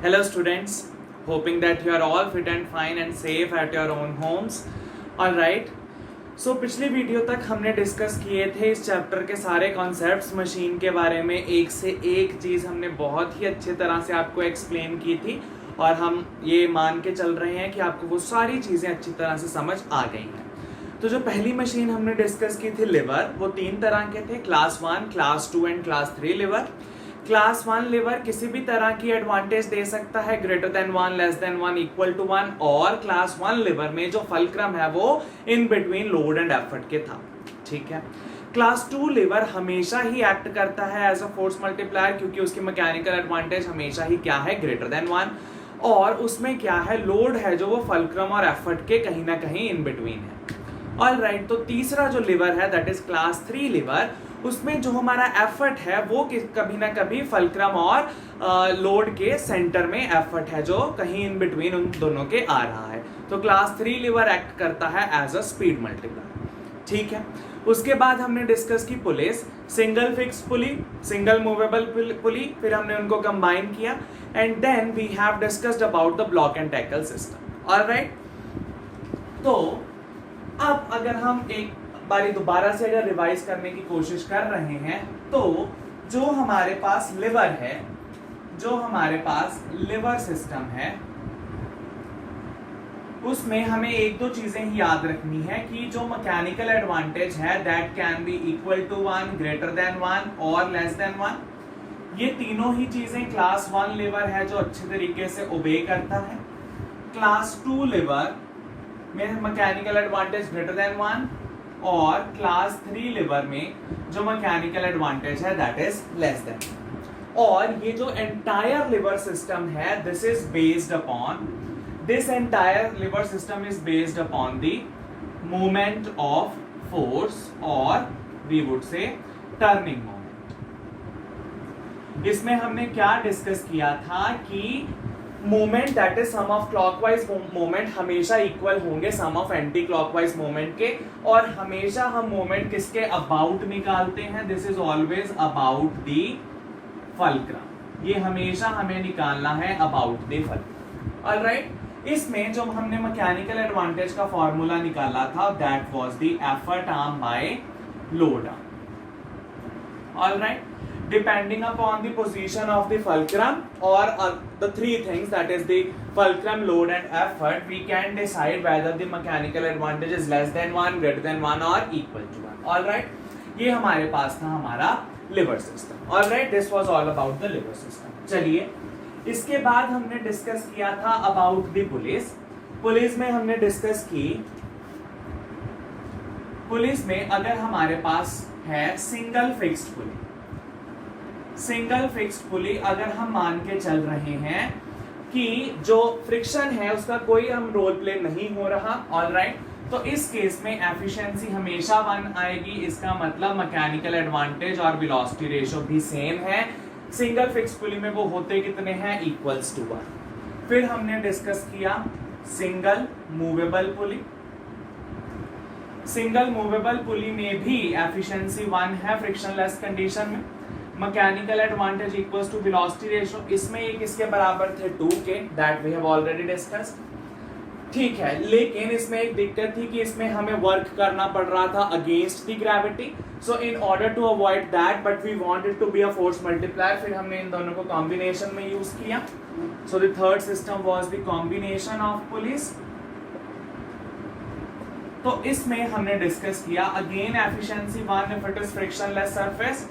Hello students, hoping that you are all fit and fine and safe at your own homes. Alright, so पिछली video तक हमने discuss किए थे इस chapter के सारे कॉन्सेप्ट्स मशीन के बारे में, एक से एक चीज़ हमने बहुत ही अच्छे तरह से आपको एक्सप्लेन की थी और हम ये मान के चल रहे हैं कि आपको वो सारी चीज़ें अच्छी तरह से समझ आ गई हैं। तो जो पहली मशीन हमने डिस्कस की थी लिवर, वो 3 तरह के थे, class 1, class 2 and class 3 lever. Class 1 lever किसी भी तरह की एडवांटेज दे सकता है, greater than 1, less than 1, equal to 1, और क्लास 1 लिवर में जो फलक्रम है वो in between load and effort के था। ठीक है। क्लास 2 लिवर हमेशा ही एक्ट करता है एज अ फोर्स मल्टीप्लायर, क्योंकि उसकी मैकेनिकल एडवांटेज हमेशा ही क्या है, ग्रेटर देन 1, और उसमें क्या है, लोड है जो वो फलक्रम और एफर्ट के कहीं ना कहीं इन बिटवीन है। ऑलराइट, तो तीसरा जो लिवर है दैट इज क्लास 3 लिवर, उसमें जो हमारा एफर्ट है वो कभी ना कभी फलक्रम और लोड के सेंटर में एफर्ट है जो कहीं इन बिटवीन उन दोनों के आ रहा है। तो क्लास 3 लिवर एक्ट करता है एज अ स्पीड मल्टीप्लायर। ठीक है। उसके बाद हमने डिस्कस की pulleys, single fixed pulley, single movable pulley, फिर हमने उनको कंबाइन किया and then we have discussed about the block and tackle system. Alright, तो अब अगर हम एक बारी दोबारा से अगर रिवाइज करने की कोशिश कर रहे हैं, तो जो हमारे पास लिवर है, जो हमारे पास लिवर सिस्टम है, उसमें हमें एक दो चीजें ही याद रखनी है कि जो मैकेनिकल एडवांटेज है that can be equal to 1, greater than 1 और लेस देन 1। ये तीनों ही चीजें क्लास 1 लिवर है जो अच्छे तरीके से ओबे करता है। क्लास 2 लिवर में मैकेनिकल एडवांटेज ग्रेटर देन 1 और क्लास 3 लिवर में जो मैकेनिकल एडवांटेज है दैट इज लेस देन। और ये जो एंटायर लिवर सिस्टम है, this is based upon, this entire lever system is based upon the movement of force और we would say turning moment. इसमें हमने क्या डिस्कस किया था कि moment that is sum of clockwise moment हमेशा equal होंगे सम ऑफ एंटी क्लॉकवाइज मोमेंट के, और हमेशा हम मोमेंट किसके अबाउट निकालते हैं, this is always about the fulcrum. ये हमेशा हमें निकालना है अबाउट द फलक्रम। ऑलराइट, इसमें जो हमने मैकेनिकल एडवांटेज का फॉर्मूला निकाला था that was the effort arm by load arm. Alright, depending upon the position of the fulcrum or the three things, that is the fulcrum, load and effort, we can decide whether the mechanical advantage is less than 1, greater than 1 or equal to 1. all right, ये हमारे पास था हमारा liver system. all right, this was all about the liver system. चलिए, इसके बाद हमने discuss किया था about the police. पुलिस में हमने डिस्कस की, पुलिस में अगर हमारे पास है सिंगल फिक्स्ड पुली, सिंगल फिक्स्ड पुली अगर हम मान के चल रहे हैं कि जो फ्रिक्शन है उसका कोई हम रोल प्ले नहीं हो रहा, ऑलराइट, तो इस केस में एफिशिएंसी हमेशा 1 आएगी। इसका मतलब मैकेनिकल एडवांटेज और वेलोसिटी रेशियो भी सेम है। सिंगल फिक्स्ड पुली में वो होते कितने हैं, इक्वल्स टू 1। फिर हमने डिस्कस किया single movable pulley, single movable pulley में भी एफिशिएंसी 1 है फ्रिक्शनलेस कंडीशन में। Mechanical advantage equals to velocity ratio, इसमें ये किसके बराबर थे, 2 के, that we have already discussed. ठीक है, लेकिन इसमें एक दिक्कत थी कि इसमें हमें वर्क करना पड़ रहा था against the gravity, so in order to avoid that but we wanted to be a force multiplier, फिर हमने इन दोनों को कॉम्बिनेशन में यूज किया। So the third system was the combination of pulleys. तो इसमें हमने डिस्कस किया again efficiency 1 if it is frictionless surface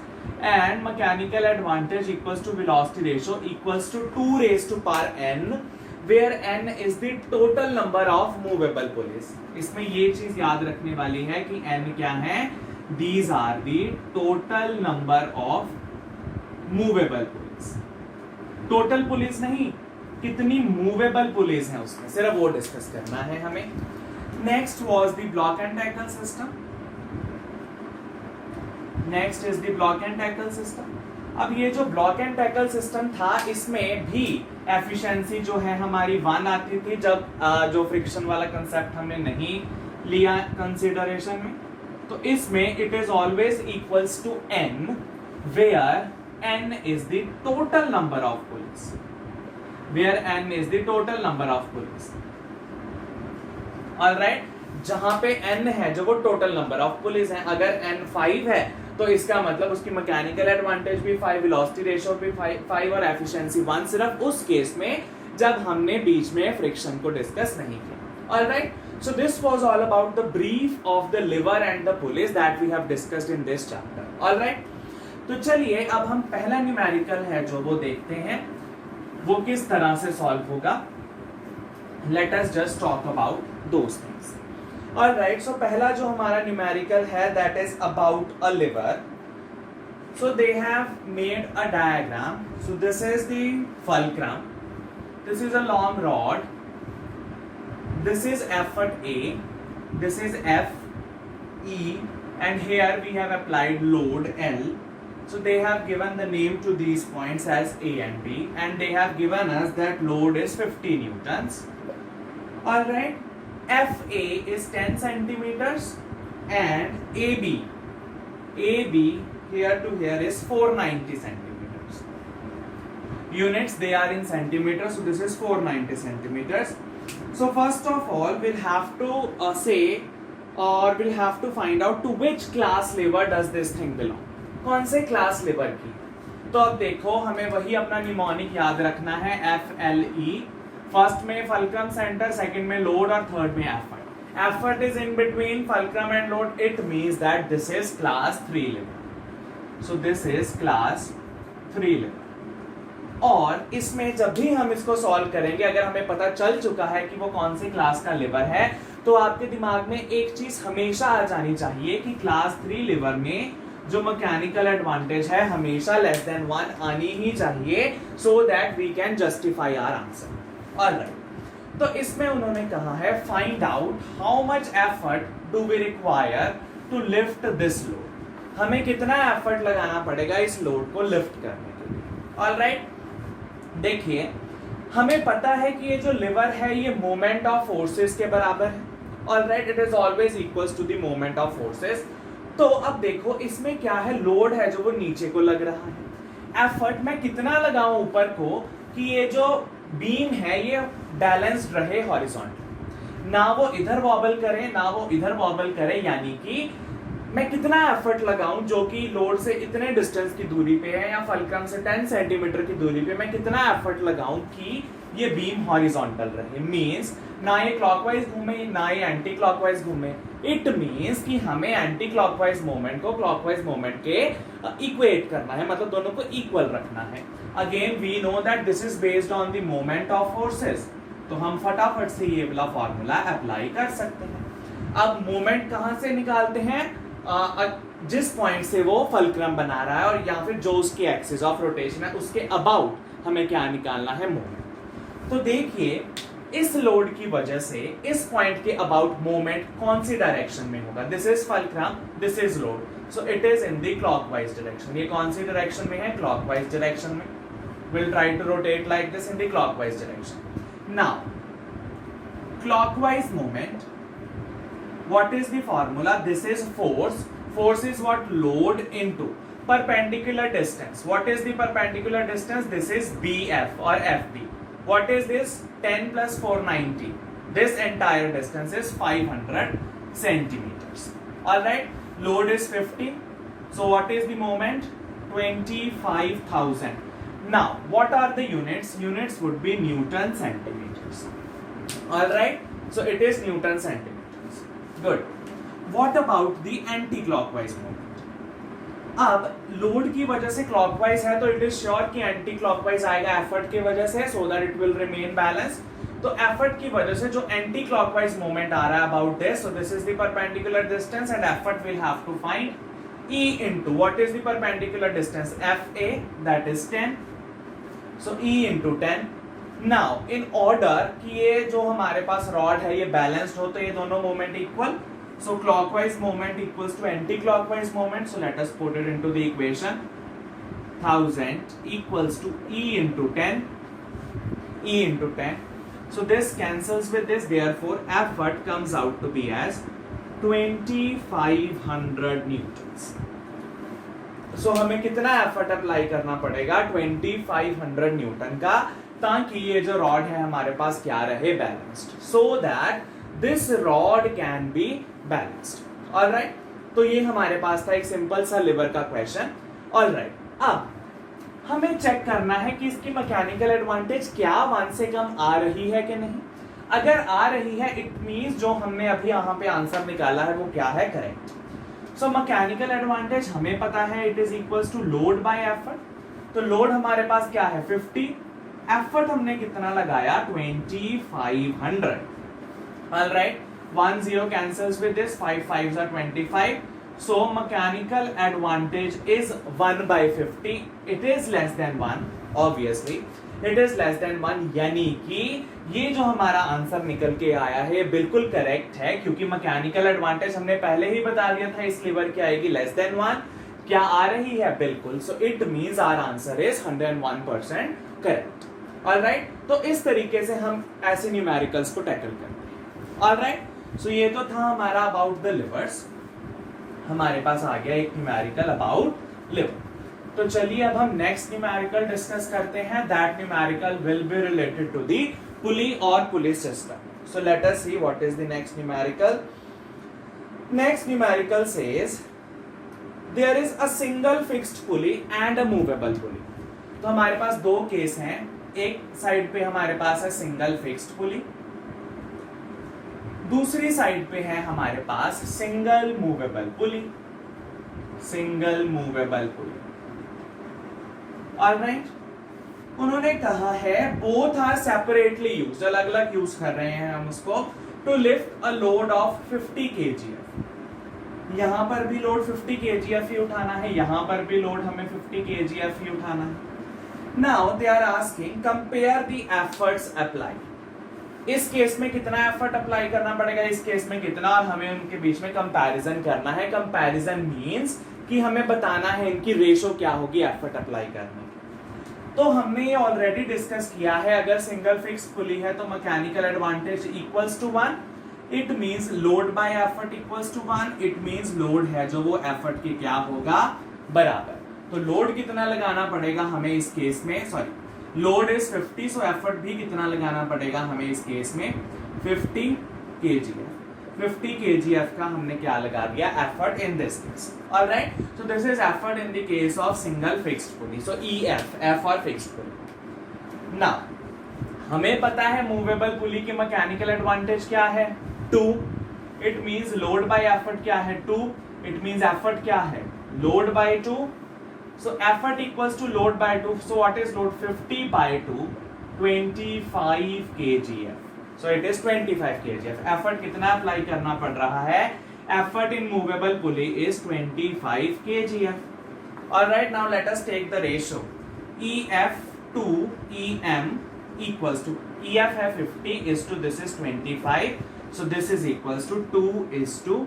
and mechanical advantage equals to velocity ratio equals to 2 raised to power n, where n is the total number of movable pulleys. इसमें ये चीज याद रखने वाली है कि n क्या है, these are the total number of movable pulleys. total pulleys नहीं, कितनी movable pulleys हैं उसमें, सिर्फ वो डिस्कस करना है हमें। next was the block and tackle system. Next is the block and tackle system. अब ये जो ब्लॉक एंड टैकल सिस्टम था, इसमें भी एफिशिएंसी जो है हमारी 1 आती थी जब जो फ्रिक्शन वाला कंसेप्ट हमने नहीं लिया कंसिडरेशन में। तो इसमें it is always equals to n, where n is the total number of pulleys. where n is the total number of pulleys. Alright, जहां पे n है जो वो टोटल नंबर ऑफ पुलिस है, अगर n 5 है तो इसका मतलब उसकी मैकेनिकल एडवांटेज भी 5, वेलोसिटी रेशियो भी 5 और एफिशिएंसी 1, सिर्फ उस केस में जब हमने बीच में फ्रिक्शन को डिस्कस नहीं किया. Alright, so this was all about the brief of the lever and the pulleys that we have discussed in this chapter. Alright, तो चलिए अब हम पहला न्यूमेरिकल है जो वो देखते हैं वो किस तरह से सॉल्व होगा. Let us just talk about those things. Alright, so पहला जो हमारा न्यूमेरिकल है that is about a lever. So they have made a diagram. So this is the fulcrum, this is a long rod, this is effort A, this is F, E, and here we have applied load L. So they have given the name to these points as A and B, and they have given us that load is 50 newtons. Alright, FA is 10 centimeters and AB here to here is 490 centimeters. Units they are in centimeters, so this is 490 centimeters. So first of all we'll have to say or we'll have to find out to which class lever does this thing belong. कौन से class लेवर की. तो अब देखो हमें वही अपना mnemonic याद रखना है, FLE. फर्स्ट में फल्क्रम सेंटर, सेकंड में लोड और थर्ड में effort. Effort is in between fulcrum and load. It means that this is class 3 lever. So this is class 3 lever. और इसमें जब भी हम इसको सॉल्व करेंगे, अगर हमें पता चल चुका है कि वो कौन से क्लास का लिवर है, तो आपके दिमाग में एक चीज हमेशा आ जानी चाहिए कि क्लास 3 लिवर में जो मैकेनिकल एडवांटेज है हमेशा लेस देन 1 आनी ही चाहिए, so that we can justify our answer. Alright, तो इसमें उन्होंने कहा है find out how much effort do we require to lift this load. हमें कितना एफर्ट लगाना पड़ेगा इस लोड को लिफ्ट करने के लिए. ऑलराइट, देखिए हमें पता है कि ये जो लिवर है ये मोमेंट ऑफ फोर्सेस के बराबर है. Alright, it is always equals to the moment of forces. तो अब देखो इसमें क्या है, लोड है जो वो नीचे को लग रहा है. एफर्ट मैं कितना लगाऊं ऊपर को कि ये जो बीम है ये बैलेंस्ड रहे हॉरिजॉन्टल, ना वो इधर वॉबल करे ना वो इधर वॉबल करे. यानी कि मैं कितना एफर्ट लगाऊं जो कि लोड से इतने डिस्टेंस की दूरी पे है या फल्क्रम से 10 सेंटीमीटर की दूरी पे, मैं कितना एफर्ट लगाऊं कि ये बीम हॉरिजॉन्टल रहे. मींस ना ये क्लॉकवाइज घूमे ना ये एंटी क्लॉकवाइज घूमे. इट मींस कि हमें एंटी क्लॉकवाइज मोमेंट को क्लॉकवाइज मोमेंट के इक्वेट करना है, मतलब दोनों को इक्वल रखना है. Again we know that this is based on the moment of forces, तो हम फटाफट से ये वाला फॉर्मूला अप्लाई कर सकते हैं. अब मोमेंट कहां से निकालते हैं, जिस पॉइंट से वो फल्क्रम बना रहा है और या फिर जो उसकी एक्सिस ऑफ रोटेशन है उसके अबाउट हमें क्या निकालना है, मोमेंट. तो देखिए इस लोड की वजह से इस पॉइंट के अबाउट मोमेंट कौन सी डायरेक्शन में होगा. This is fulcrum, this is load, so it is in the clockwise direction. ये कौन सी डायरेक्शन में है, क्लॉकवाइज डायरेक्शन में. Will try to rotate like this in the clockwise direction. Now clockwise moment, what is the formula? This is force. Force is what? Load into perpendicular distance. What is the perpendicular distance? This is BF or FB. What is this? 10 plus 490. This entire distance is 500 centimeters. Alright, load is 50. So what is the moment? 25,000. Now what are the units? Units would be Newton centimeters. Alright, so it is Newton centimeters. Good. What about the anti-clockwise movement? अब load की वजह से clockwise है तो it is sure कि anti clockwise आएगा effort की वजह से, so that it will remain balance. तो एफर्ट की वजह से जो एंटी क्लॉकवाइज मूवमेंट आ रहा है about this, so this is the perpendicular distance and effort will have to find E into what is the perpendicular distance, FA, that is 10. So E into 10. Now in order कि ये जो हमारे पास rod है ये balanced हो तो ये दोनों moment equal, so clockwise moment equals to anti-clockwise moment. So let us put it into the equation. 1000 equals to E into 10. E into 10. So this cancels with this. Therefore, effort comes out to be as 2500 newtons. So हमें कितना effort apply करना पड़ेगा 2500 Newton का ताकि ये जो rod है हमारे पास क्या रहे, balanced, so that this rod can be balanced. Alright, तो ये हमारे पास था एक सिंपल सा लिवर का क्वेश्चन। ऑलराइट, अब हमें चेक करना है कि इसकी मैकेनिकल एडवांटेज क्या 1 से कम आ रही है कि नहीं। अगर आ रही है, इट मींस जो हमने अभी यहाँ पे आंसर निकाला है वो क्या है, करेक्ट। सो मैकेनिकल एडवांटेज हमें पता है it is equals to load by effort. तो लोड हमारे पास क्या है 50, एफर्ट हमने कितना लगाया 2500। Alright, 1 0 cancels with this, 5 5s are 25. So mechanical advantage is 1 by 50. It is less than 1, obviously. It is less than 1, यानी कि ये जो हमारा आंसर निकल के आया है बिल्कुल करेक्ट है, क्योंकि मैकेनिकल एडवांटेज हमने पहले ही बता दिया था इस लीवर की आएगी लेस देन 1। क्या आ रही है, बिल्कुल। So it means our answer is 101% correct. Alright, तो इस तरीके से हम ऐसे न्यूमेरिकल्स को टैकल करते हैं। ऑलराइट, सो ये तो था हमारा अबाउट द लिवर्स। हमारे पास आ गया एक न्यूमेरिकल अबाउट लिवर। तो चलिए अब हम नेक्स्ट न्यूमेरिकल डिस्कस करते हैं। That numerical will be related to the pulley और pulley system. So let us see what is the next numerical. Next numerical says there is a single fixed pulley and a movable pulley. तो हमारे पास दो case हैं। एक side पे हमारे पास है single fixed पुली, दूसरी साइड पे है हमारे पास single movable pulley. Single movable pulley. Alright, उन्होंने कहा है बोथ आर सेपरेटली यूज्ड, अलग अलग यूज कर रहे हैं हम उसको, to lift a load of 50 kgf। यहां पर भी लोड 50 kgf ही उठाना है, यहां पर भी लोड हमें 50 kgf ही उठाना है। Now they are asking compare the efforts applied. इस केस में कितना एफर्ट अप्लाई करना पड़ेगा, इस केस में कितना, और हमें उनके बीच में कंपैरिजन करना है। कंपैरिजन मींस कि हमें बताना है इनकी रेशो क्या होगी एफर्ट अप्लाई करने की। तो हमने ये ऑलरेडी डिस्कस किया है, अगर सिंगल फिक्स्ड पुली है तो mechanical advantage equals to 1, it means load by effort equals to 1, it means load है जो वो एफर्ट के क्या होगा, बराबर। तो लोड कितना लगाना पड़ेगा हमें इस केस में, sorry load is 50, so effort भी कितना लगाना पड़ेगा हमें इस केस में 50 kgf। 50 kgf का हमने क्या लगा दिया effort in this case. Alright, so this is effort in the case of single fixed pulley. So EF, F और फिक्स्ड पुली। नाउ हमें पता है मूवेबल पुली की मैकेनिकल एडवांटेज क्या है 2, it means load by effort क्या है 2, it means effort क्या है load bye 2। So effort equals to load by 2. So what is load? 50 by 2, 25 kgf. So it is 25 kgf. Effort कितना apply करना पड़ रहा है? Effort in movable pulley is 25 kgf. Alright, now let us take the ratio. EF to EM equals to, EF है 50 is to this is 25. So this is equals to 2 is to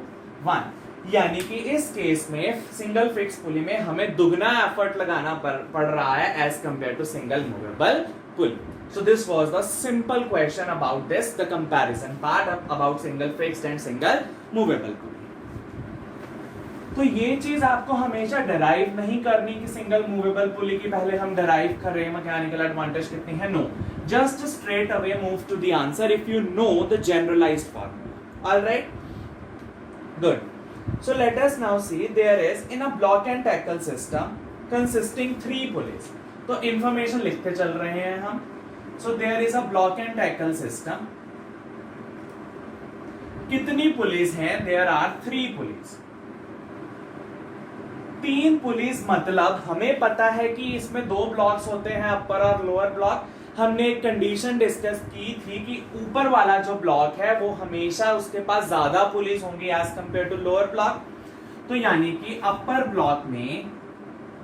1. यानी कि इस case में single fixed पुली में हमें दुगना effort लगाना पड़ रहा है as compare to single movable pulley. So this was the simple question about this, the comparison part about single fixed and single movable pulley. तो ये चीज आपको हमेशा डिराइव नहीं करनी कि सिंगल मूवेबल पुली की पहले हम डिराइव कर रहे हैं मैकेनिकल एडवांटेज कितनी है, no, just straight away move to the answer if you know the generalised formula. Alright, good. So let us now see there is in a block and tackle system consisting 3 pulleys. तो information लिखते चल रहे हैं हम। So there is a block and tackle system. कितनी police हैं? There are 3 police. 3 police मतलब हमें पता है कि इसमें 2 ब्लॉक्स होते हैं, अपर और लोअर ब्लॉक। हमने एक कंडीशन डिस्कस की थी कि ऊपर वाला जो ब्लॉक है वो हमेशा उसके पास ज्यादा पुलिस होंगी as compare to lower block. तो यानी कि अपर ब्लॉक में,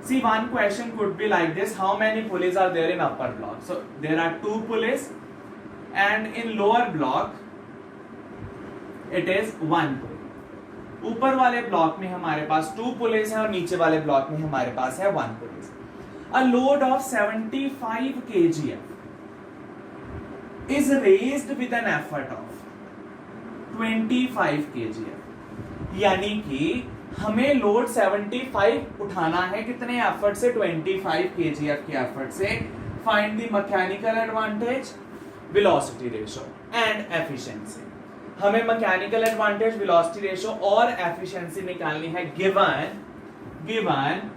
see one question could be like this, how many police are there in upper block? So there are 2 police and in lower block it is 1 police. ऊपर वाले block में हमारे पास 2 police है और नीचे वाले ब्लॉक में हमारे पास है 1 police. A load of 75 kgf is raised with an effort of 25 kgf। यानी कि हमें लोड 75 उठाना है, कितने एफर्ट से? 25 kgf के एफर्ट से find the mechanical advantage, velocity ratio and efficiency. हमें मैकेनिकल एडवांटेज, वेलोसिटी रेशियो और एफिशिएंसी निकालनी है given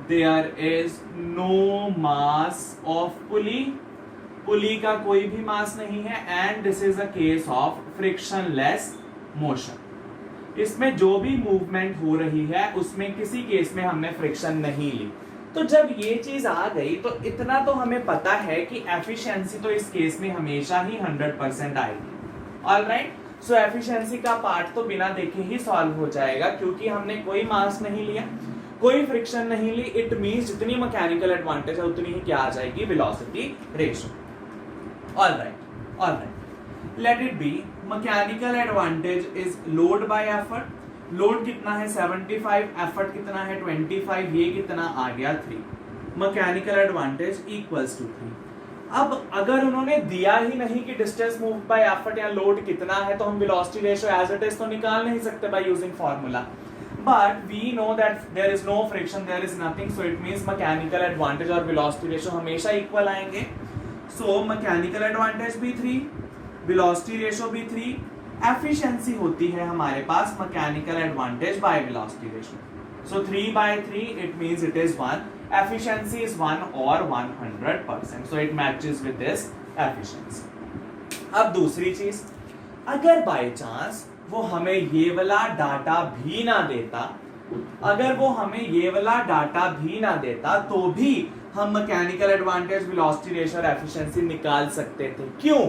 there is no mass of pulley का कोई भी मास नहीं है, and this is a case of frictionless motion. इसमें जो भी मूवमेंट हो रही है उसमें किसी केस में हमने फ्रिक्शन नहीं ली। तो जब ये चीज आ गई तो इतना तो हमें पता है कि एफिशिएंसी तो इस केस में हमेशा ही 100% आएगी। ऑलराइट, सो एफिशिएंसी का पार्ट तो बिना देखे ही सॉल्व हो जाएगा, क्योंकि हमने कोई मास नहीं लिया, कोई फ्रिक्शन नहीं ली। इट मींस जितनी मैकेनिकल एडवांटेज है उतनी ही क्या आ जाएगी, velocity ratio. Alright, let it be mechanical advantage is load by effort. Load कितना है 75, एफर्ट कितना है 25, ये कितना आ गया 3। Mechanical advantage equals to 3। अब अगर उन्होंने दिया ही नहीं कि डिस्टेंस मूव बाय एफर्ट या लोड कितना है, तो हम velocity ratio as it is तो निकाल नहीं सकते by using formula. But we know that there is no friction, there is nothing, so it means mechanical advantage और वेलोसिटी रेशियो हमेशा इक्वल आएंगे। सो मैकेनिकल एडवांटेज भी 3, वेलोसिटी रेशियो भी 3, efficiency होती है हमारे पास mechanical advantage by velocity ratio. So 3/3 it means it is 1, efficiency is 1 और 100%, so it matches with this efficiency. अब दूसरी चीज, अगर बाय चांस वो हमें ये वाला डाटा भी ना देता, अगर वो हमें ये वाला डाटा भी ना देता तो भी हम मैकेनिकल एडवांटेज, वेलोसिटी रेशियो और एफिशिएंसी निकाल सकते थे। क्यों?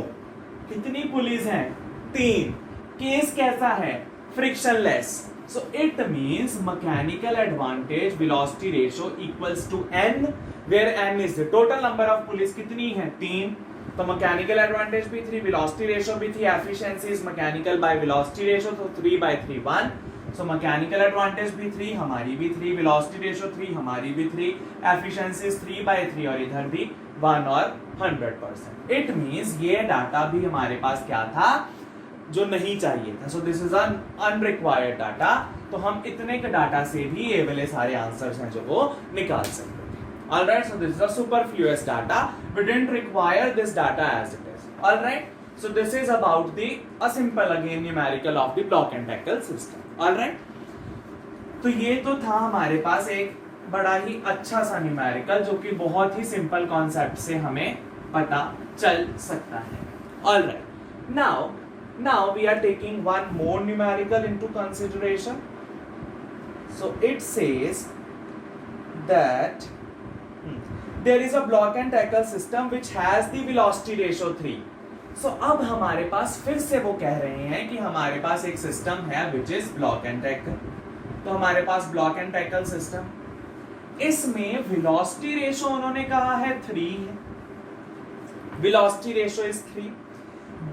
कितनी पुलिस हैं? 3। केस कैसा है? Frictionless. So it means mechanical advantage, velocity ratio equals to n, where n is the total number of pulleys. कितनी है? 3। तो मैकेनिकल एडवांटेज भी 3, वेलोसिटी रेशियो भी 3, efficiency is mechanical bye velocity ratio, तो 3/3 1। सो mechanical advantage भी 3, हमारी भी 3, velocity ratio 3, हमारी भी 3, एफिशिएंसी इज 3/3 और इधर भी 1 और 100%। इट मींस ये डाटा भी हमारे पास क्या था, जो नहीं चाहिए था। So this is an unrequired data. तो हम इतने के डाटा से भी ये वाले सारे आंसर्स हैं जो वो निकाल सकते हैं। Alright, so this is a superfluous data. We didn't require this data as it is. Alright, so this is about a simple again numerical of the block and tackle system. Alright, तो ये तो था हमारे पास एक बड़ा ही अच्छा सा numerical जो कि बहुत ही सिंपल कॉन्सेप्ट से हमें पता चल सकता है। Alright, now we are taking one more numerical into consideration. So it says that there is a block and tackle system which has the velocity ratio 3. So अब हमारे पास फिर से वो कह रहे हैं कि हमारे पास एक सिस्टम है which is block and tackle. तो हमारे पास block and tackle system, इसमें velocity ratio उन्होंने कहा है 3 है, velocity ratio is 3.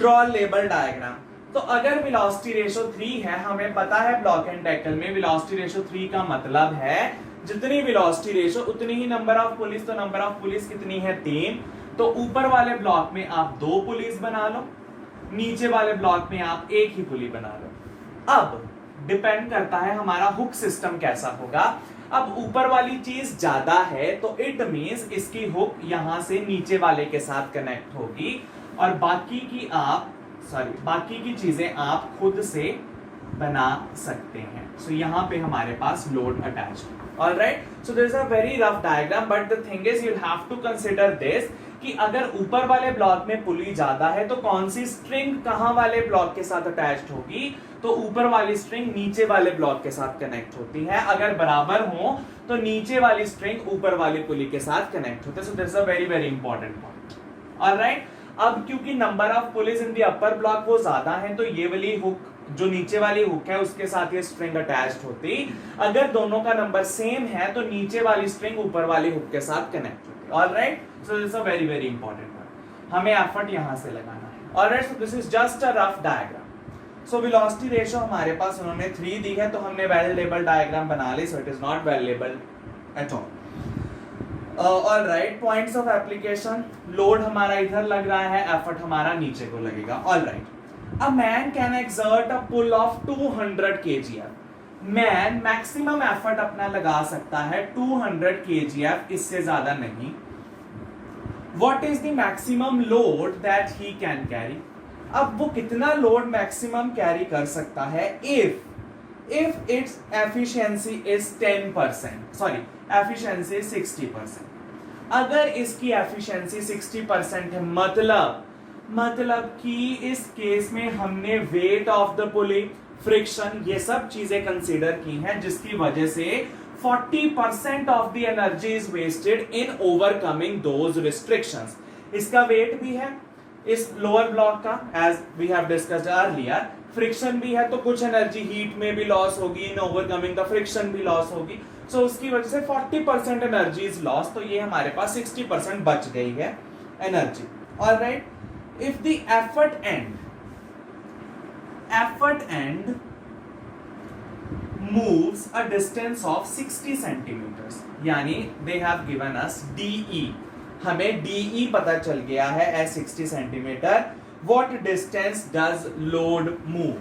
Draw label diagram. तो अगर velocity ratio 3 है, हमें पता है block and tackle में velocity ratio 3 का मतलब है जितनी वेलोसिटी रेशियो उतनी ही नंबर ऑफ पुलिस। तो नंबर ऑफ पुलिस कितनी है? 3। तो ऊपर वाले ब्लॉक में आप 2 पुलिस बना लो, नीचे वाले ब्लॉक में आप 1 ही पुलिस बना लो। अब डिपेंड करता है हमारा हुक सिस्टम कैसा होगा। अब ऊपर वाली चीज ज्यादा है तो इट मींस इसकी हुक यहां से नीचे वाले के साथ कनेक्ट होगी और बाकी की चीजें आप खुद से बना सकते हैं। सो यहां पे हमारे पास load attached. Alright, so there is a very rough diagram, but the thing is you'll have to consider this कि अगर ऊपर वाले ब्लॉक में पुली ज्यादा है तो कौन सी स्ट्रिंग कहां वाले ब्लॉक के साथ अटैच्ड होगी? तो ऊपर वाली स्ट्रिंग नीचे वाले ब्लॉक के साथ कनेक्ट होती है। अगर बराबर हो तो नीचे वाली स्ट्रिंग ऊपर वाली पुली के साथ कनेक्ट होती है। सो this is a very very important point. Alright, अब क्योंकि number of police in the upper block वो ज्यादा है तो ये वाली हुक जो नीचे वाली हुक है उसके साथ ये स्ट्रिंग अटैच्ड होती। अगर दोनों का नंबर सेम है तो नीचे वाली स्ट्रिंग ऊपर वाली हुक के साथ कनेक्ट होती। Alright, so this is a very very important point, हमें एफर्ट यहां से लगाना है। Alright, so this is just a rough diagram. So velocity ratio हमारे पास उन्होंने 3 दी है तो हमने वेल लेबल डायग्राम बना ली। So it is not well label at all. Alright, points of application, load हमारा इधर लग रहा है, एफर्ट हमारा नीचे को लगेगा। Alright, a man can exert a pull of 200 kgf. Man maximum effort अपना लगा सकता है 200 kgf, इससे ज्यादा नहीं। What is the maximum load that he can carry. अब वो कितना लोड मैक्सिमम कैरी कर सकता है if its efficiency is 10%, sorry efficiency is 60%। अगर इसकी efficiency 60% है, मतलब कि इस केस में हमने weight of the pulley, friction, ये सब चीजें कंसीडर की हैं, जिसकी वजह से 40% of the energy is wasted in overcoming those restrictions। इसका weight भी है इस लोअर ब्लॉक का, as we have discussed earlier, friction भी है, तो कुछ एनर्जी हीट में भी लॉस होगी, इन ओवरकमिंग द फ्रिक्शन भी लॉस होगी, सो उसकी वजह से 40% एनर्जी इज लॉस, तो ये हमारे पास 60% बच गई है energy. Alright, if the effort end moves a distance of 60 centimeters, यानी they have given us D E, हमें डीई पता चल गया है as 60 centimeter. What distance does load move,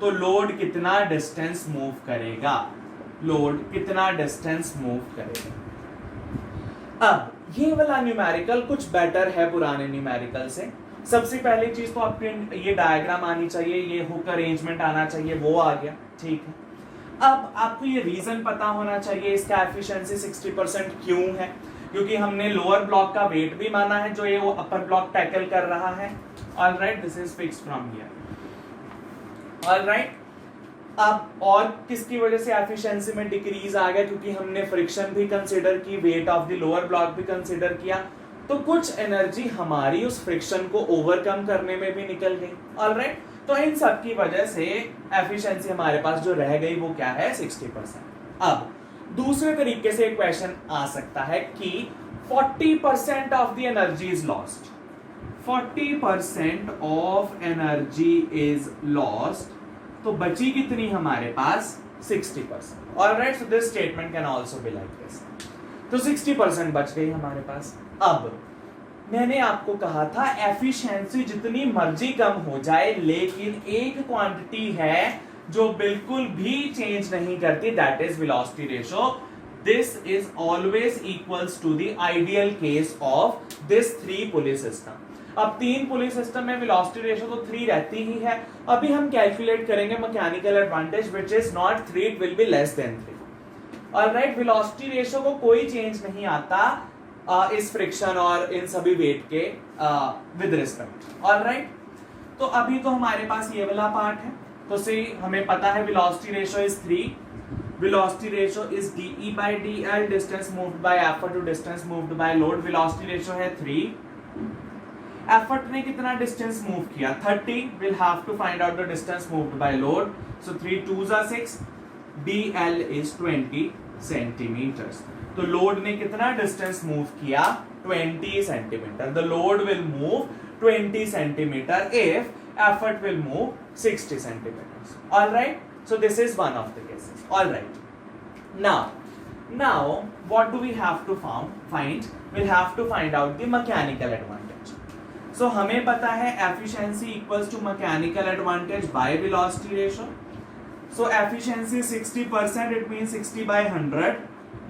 तो लोड कितना डिस्टेंस मूव करेगा, लोड कितना डिस्टेंस मूव करेगा। अब ये वाला न्यूमेरिकल कुछ बेटर है पुराने न्यूमेरिकल से। सबसे पहली चीज तो आपके ये डायग्राम आनी चाहिए, ये हुक अरेंजमेंट आना चाहिए, वो आ गया, ठीक है। अब आपको ये रीजन पता होना चाहिए इसका एफिशिएंसी 60% क्यों है, क्योंकि हमने लोअर ब्लॉक का वेट भी माना है जो ये वो अपर ब्लॉक टैकल कर रहा है। Alright, this is fixed from here. Alright, अब और किसकी वजह से एफिशिएंसी में डिक्रीज आ गया, क्योंकि हमने फ्रिक्शन भी कंसीडर की, weight of the lower block भी कंसीडर किया, तो कुछ एनर्जी हमारी उस फ्रिक्शन को ओवरकम करने में भी निकल गई। ऑलराइट, तो इन सब की वजह से एफिशिएंसी हमारे पास जो रह गई वो क्या है, 60%। अब दूसरे तरीके से एक क्वेश्चन आ सकता है कि 40% of the energy is lost, 40% of energy is lost, तो बची कितनी हमारे पास, 60%। Alright, so this statement can also be like this, तो 60% बच गई हमारे पास। अब मैंने आपको कहा था एफिशिएंसी जितनी मर्जी कम हो जाए, लेकिन एक क्वांटिटी है जो बिल्कुल भी चेंज नहीं करती, that is velocity ratio. This is always equals to the ideal case of this 3 pulley system. अब 3 पुली सिस्टम में वेलोसिटी रेशियो तो 3 रहती ही है। अभी हम कैलकुलेट करेंगे mechanical advantage which is not 3, it will be less than 3। Alright, velocity ratio को कोई चेंज नहीं आता इस फ्रिक्शन और इन सभी वेट के विद रिस्पेक्ट। ऑलराइट, तो अभी तो हमारे पास ये वाला पार्ट है, तो से हमें पता है velocity ratio is 3, velocity ratio is de by dl, distance moved by effort to distance moved by load. Velocity ratio है 3, एफर्ट ने कितना डिस्टेंस मूव किया, 30, will have to find out the distance moved by load, so 3 2s are 6, dl is 20 centimetres. तो load ने कितना distance move किया, 20 centimetre. The load will move 20 centimetre if effort will move 60 centimeters. All right, so this is one of the cases. All right, now what do we have to find? We'll have to find out the mechanical advantage. So हमें पता है efficiency equals to mechanical advantage by velocity ratio. So efficiency 60%, it means 60 by 100.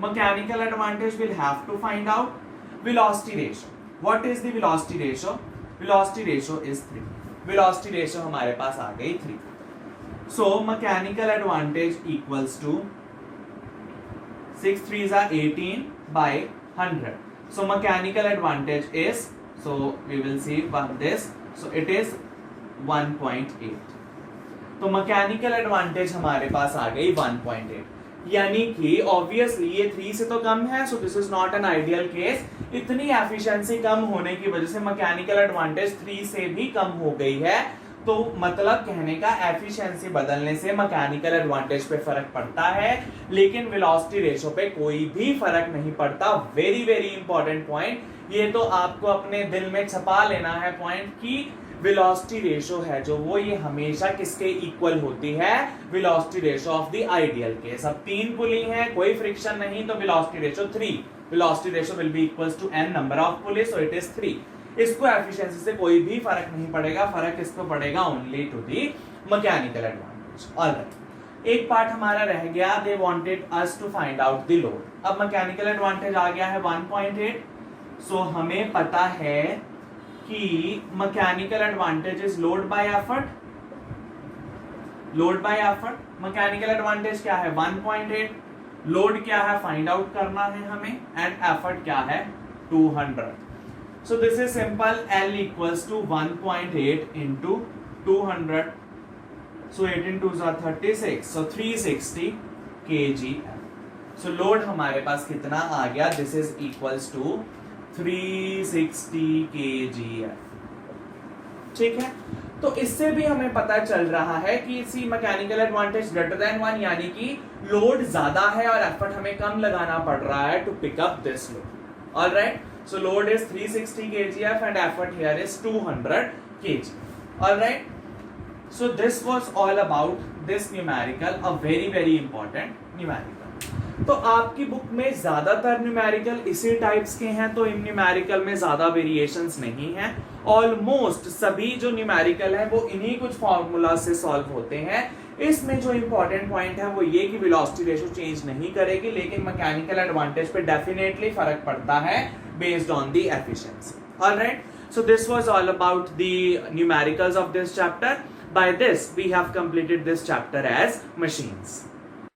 Mechanical advantage we'll have to find out. Velocity ratio, what is the velocity ratio? Velocity ratio is 3. Velocity ratio हमारे पास आ गई 3, so mechanical advantage equals to 6 3s are 18 by 100, so mechanical advantage is, so we will see what this, so it is 1.8। तो mechanical advantage हमारे पास आ गई 1.8, यानी कि ऑब्वियसली ये 3 से तो कम है, सो this is not an ideal case. इतनी एफिशिएंसी कम होने की वजह से मैकेनिकल एडवांटेज 3 से भी कम हो गई है, तो मतलब कहने का एफिशिएंसी बदलने से मैकेनिकल एडवांटेज पे फर्क पड़ता है, लेकिन वेलोसिटी रेशियो पे कोई भी फर्क नहीं पड़ता। वेरी वेरी इंपॉर्टेंट पॉइंट, ये तो आपको अपने दिल में छपा लेना है पॉइंट की वेलोसिटी रेशियो है जो वो ये हमेशा किसके इक्वल होती है, velocity ratio of the ideal case. अब 3 पुली है, कोई फ्रिक्शन नहीं, तो velocity ratio 3, velocity ratio will be equals to n number of pulley, so it is 3। इसको एफिशिएंसी से कोई भी फर्क नहीं पड़ेगा, फर्क इसको पड़ेगा only to the mechanical advantage. Alright, एक पार्ट हमारा रह गया, they wanted us to find out the load. अब मैकेनिकल एडवांटेज आ गया है 1.8, सो हमें पता है कि mechanical advantage is load by effort, load by effort. Mechanical advantage क्या है 1.8, लोड क्या है फाइंड आउट करना है हमें, एंड एफर्ट क्या है 200। So this is simple, L equals to 1.8 into 200, so 8 into 36, so 360 kg। So load हमारे पास कितना आ गया, this is equals to 360 kg। ठीक है, तो इससे भी हमें पता चल रहा है कि इसी मैकेनिकल एडवांटेज ग्रेटर देन 1, यानी कि लोड ज्यादा है और एफर्ट हमें कम लगाना पड़ रहा है to pick up this load. Alright, so load is 360 kgf and effort here is 200 kg। Alright, so this was all about this numerical, a very important numerical। तो आपकी बुक में ज्यादातर न्यूमेरिकल इसी टाइप्स के हैं, तो इन न्यूमेरिकल में ज्यादा वेरिएशंस नहीं हैं। ऑलमोस्ट सभी जो न्यूमेरिकल है वो इन्हीं कुछ फॉर्मूला से सॉल्व होते हैं। इसमें जो इंपॉर्टेंट पॉइंट है वो ये कि वेलोसिटी रेशियो चेंज नहीं करेगी, लेकिन मैकेनिकल एडवांटेज पे डेफिनेटली फर्क पड़ता है based on the efficiency. Alright, so this was all about the numericals of this chapter. By this we have completed this chapter as machines.